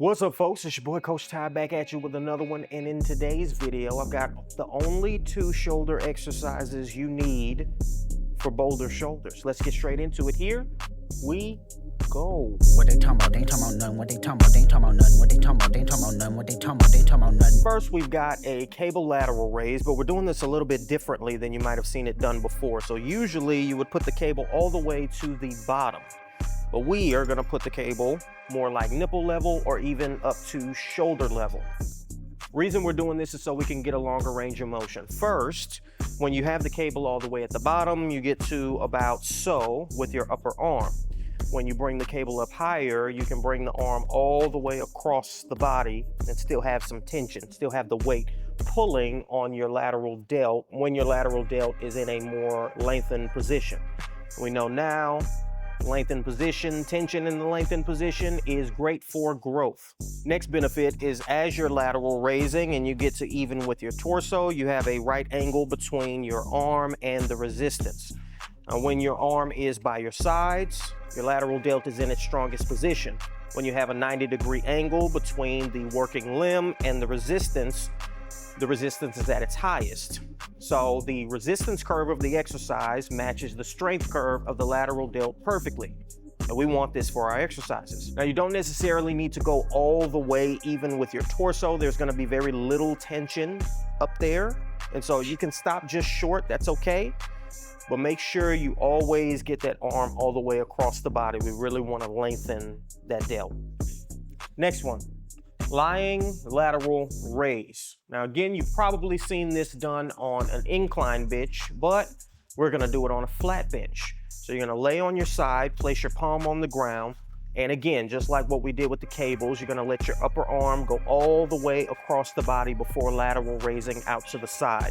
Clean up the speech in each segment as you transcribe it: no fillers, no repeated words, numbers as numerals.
What's up, folks? It's your boy Coach Ty back at you with another one, and in today's video I've got the only 2 shoulder exercises you need for Boulder shoulders. Let's get straight into it. Here we go. What they talking about? They ain't talking about nothing. What they talking about? They ain't talking about nothing. What they talking about? They ain't talking about nothing. What they talking about? They ain't talking about nothing. First, we've got a cable lateral raise, but we're doing this a little bit differently than you might have seen it done before. So usually you would put the cable all the way to the bottom, but we are gonna put the cable more like nipple level or even up to shoulder level. Reason we're doing this is so we can get a longer range of motion. First, when you have the cable all the way at the bottom, you get to about so with your upper arm. When you bring the cable up higher, you can bring the arm all the way across the body and still have some tension, still have the weight pulling on your lateral delt when your lateral delt is in a more lengthened position. We know now lengthened position, tension in the lengthened position is great for growth. Next benefit is as you're lateral raising and you get to even with your torso, you have a right angle between your arm and the resistance. When your arm is by your sides, your lateral delt is in its strongest position. When you have a 90-degree angle between the working limb and the resistance is at its highest. So the resistance curve of the exercise matches the strength curve of the lateral delt perfectly. And we want this for our exercises. Now, you don't necessarily need to go all the way even with your torso. There's gonna be very little tension up there. And so you can stop just short, that's okay. But make sure you always get that arm all the way across the body. We really wanna lengthen that delt. Next one. Lying lateral raise. Now again, you've probably seen this done on an incline bench, but we're gonna do it on a flat bench. So you're gonna lay on your side, place your palm on the ground, and again, just like what we did with the cables, you're gonna let your upper arm go all the way across the body before lateral raising out to the side.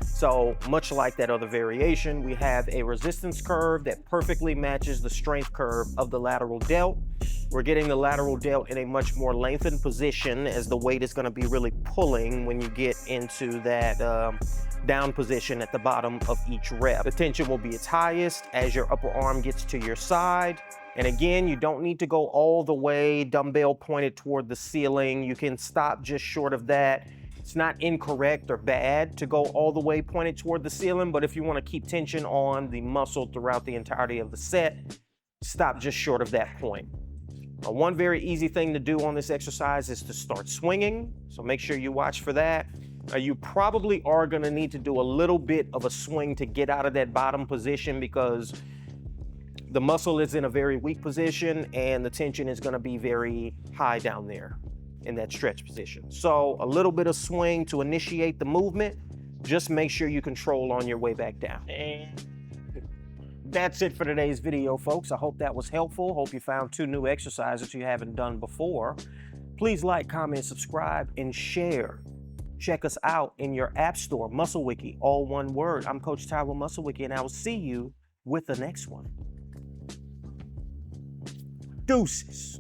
So much like that other variation, we have a resistance curve that perfectly matches the strength curve of the lateral delt. We're getting the lateral delt in a much more lengthened position as the weight is going to be really pulling when you get into that down position at the bottom of each rep. The tension will be its highest as your upper arm gets to your side. And again, you don't need to go all the way dumbbell pointed toward the ceiling. You can stop just short of that. It's not incorrect or bad to go all the way pointed toward the ceiling, but if you want to keep tension on the muscle throughout the entirety of the set, stop just short of that point. One very easy thing to do on this exercise is to start swinging, so make sure you watch for that. You probably are going to need to do a little bit of a swing to get out of that bottom position because the muscle is in a very weak position and the tension is going to be very high down there in that stretch position. So a little bit of swing to initiate the movement. Just make sure you control on your way back down. And that's it for today's video, folks. I hope that was helpful. Hope you found 2 new exercises you haven't done before. Please like, comment, subscribe, and share. Check us out in your app store, Muscle Wiki, all one word. I'm Coach Ty with Muscle Wiki, and I will see you with the next one. Deuces.